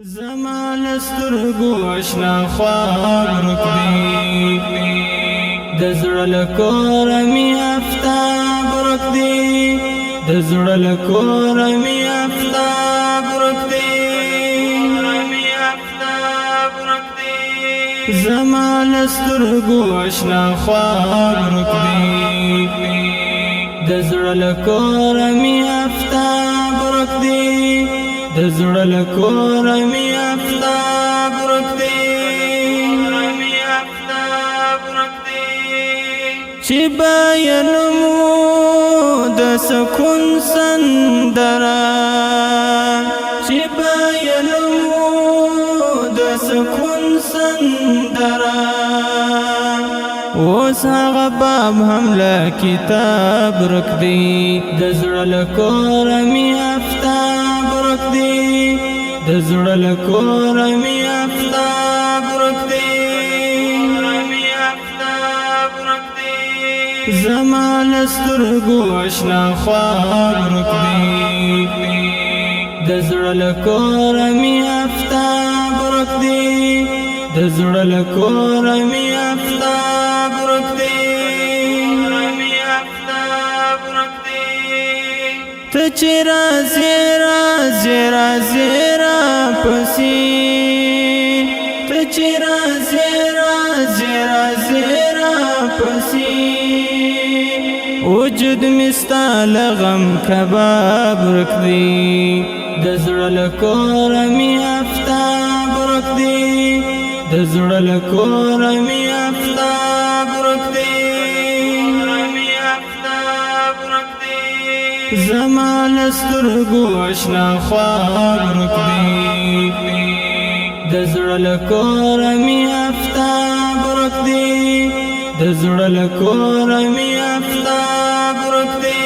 زمان سترګو آشنا خواب ورک دی د زړه له کوره مې آفتاب ورک دی د زړه له کوره مې آفتاب ورک دی زمان سترګو آشنا خواب ورک دی د زړه له کوره مې آفتاب ورک دی د زړه له کوره مې آفتاب ورک دی چې بیانمو د سکون سندره چې بیانمو د سکون سندره اوس هغه باب هم له کتاب ورک دی د زړه له کوره مې آفتاب ورک دی د زړه له کوره مې آفتاب ورک دی زما له سترګو آشنا خواب ورک دی د زړه له کوره مې آفتاب ورک دی د زړه له کوره مې آفتاب ورک دی ته چې راځې راځې راځې راپسې ته چې راځې راځې راځې راپسې وجود مې ستا له غم کباب ورک دی د زړه له کوره مې آفتاب ورک دی د زړه له کوره مې آفتاب ورک دی زما له سترګو آشنا خواب ورک دی د زړه له کوره مې آفتاب ورک دی د زړه له کوره مې آفتاب ورک دی